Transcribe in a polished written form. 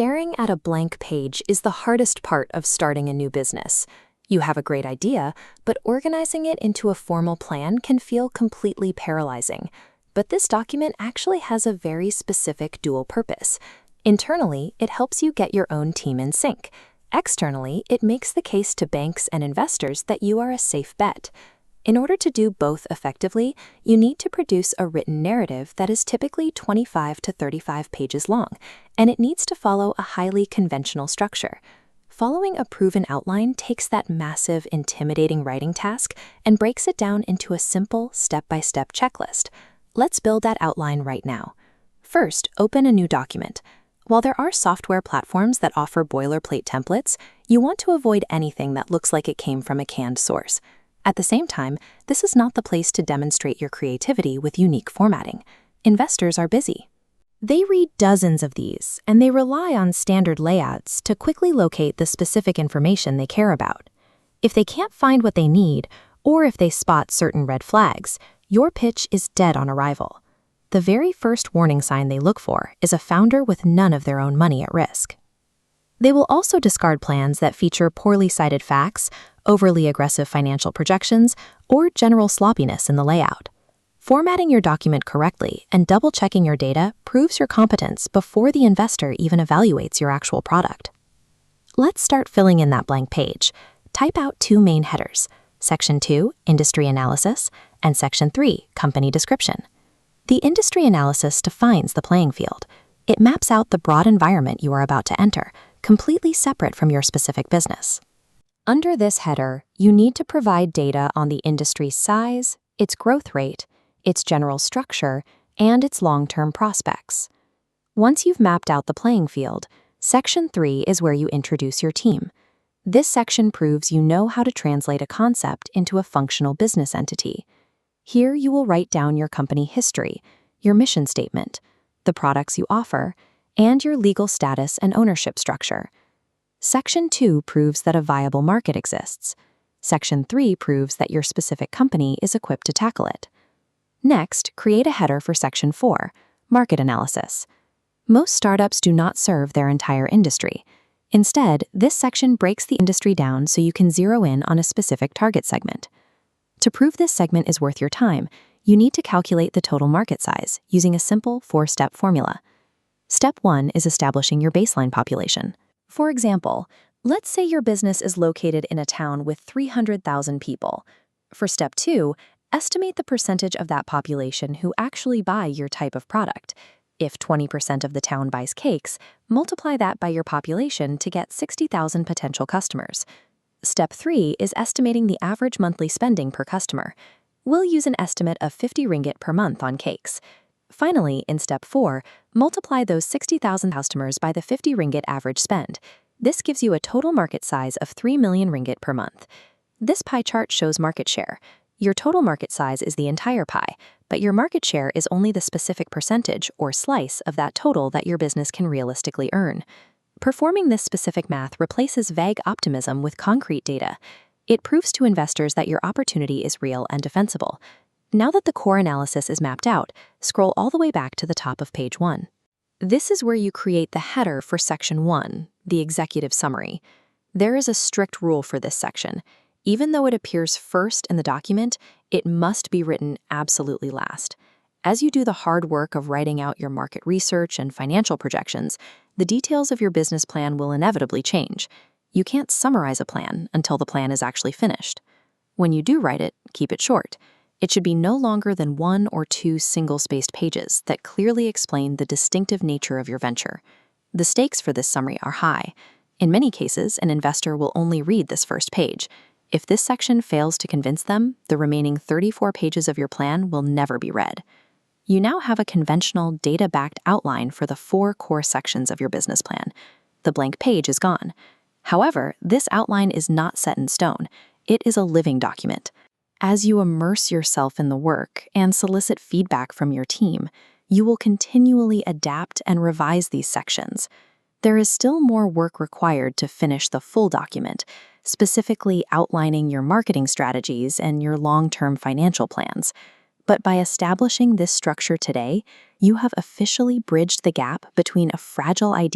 Staring at a blank page is the hardest part of starting a new business. You have a great idea, but organizing it into a formal plan can feel completely paralyzing. But this document actually has a very specific dual purpose. Internally, it helps you get your own team in sync. Externally, it makes the case to banks and investors that you are a safe bet. In order to do both effectively, you need to produce a written narrative that is typically 25 to 35 pages long, and it needs to follow a highly conventional structure. Following a proven outline takes that massive, intimidating writing task and breaks it down into a simple, step-by-step checklist. Let's build that outline right now. First, open a new document. While there are software platforms that offer boilerplate templates, you want to avoid anything that looks like it came from a canned source. At the same time, this is not the place to demonstrate your creativity with unique formatting. Investors are busy. They read dozens of these, and they rely on standard layouts to quickly locate the specific information they care about. If they can't find what they need, or if they spot certain red flags, your pitch is dead on arrival. The very first warning sign they look for is a founder with none of their own money at risk. They will also discard plans that feature poorly cited facts, overly aggressive financial projections, or general sloppiness in the layout. Formatting your document correctly and double-checking your data proves your competence before the investor even evaluates your actual product. Let's start filling in that blank page. Type out two main headers, Section 2, Industry Analysis, and Section 3, Company Description. The industry analysis defines the playing field. It maps out the broad environment you are about to enter, completely separate from your specific business. Under this header, you need to provide data on the industry's size, its growth rate, its general structure, and its long-term prospects. Once you've mapped out the playing field, Section 3 is where you introduce your team. This section proves you know how to translate a concept into a functional business entity. Here you will write down your company history, your mission statement, the products you offer, and your legal status and ownership structure. Section 2 proves that a viable market exists. Section 3 proves that your specific company is equipped to tackle it. Next, create a header for Section 4, Market Analysis. Most startups do not serve their entire industry. Instead, this section breaks the industry down so you can zero in on a specific target segment. To prove this segment is worth your time, you need to calculate the total market size using a simple 4-step formula. Step 1 is establishing your baseline population. For example, let's say your business is located in a town with 300,000 people. For Step 2, estimate the percentage of that population who actually buy your type of product. If 20% of the town buys cakes, multiply that by your population to get 60,000 potential customers. Step 3 is estimating the average monthly spending per customer. We'll use an estimate of 50 ringgit per month on cakes. Finally, in Step 4, multiply those 60,000 customers by the 50 ringgit average spend. This gives you a total market size of 3 million ringgit per month. This pie chart shows market share. Your total market size is the entire pie, but your market share is only the specific percentage or slice of that total that your business can realistically earn. Performing this specific math replaces vague optimism with concrete data. It proves to investors that your opportunity is real and defensible. Now that the core analysis is mapped out, scroll all the way back to the top of page 1. This is where you create the header for Section 1, the executive summary. There is a strict rule for this section. Even though it appears first in the document, it must be written absolutely last. As you do the hard work of writing out your market research and financial projections, the details of your business plan will inevitably change. You can't summarize a plan until the plan is actually finished. When you do write it, keep it short. It should be no longer than 1 or 2 single-spaced pages that clearly explain the distinctive nature of your venture. The stakes for this summary are high. In many cases, an investor will only read this first page. If this section fails to convince them, the remaining 34 pages of your plan will never be read. You now have a conventional, data-backed outline for the 4 core sections of your business plan. The blank page is gone. However, this outline is not set in stone. It is a living document. As you immerse yourself in the work and solicit feedback from your team, you will continually adapt and revise these sections. There is still more work required to finish the full document, specifically outlining your marketing strategies and your long-term financial plans. But by establishing this structure today, you have officially bridged the gap between a fragile idea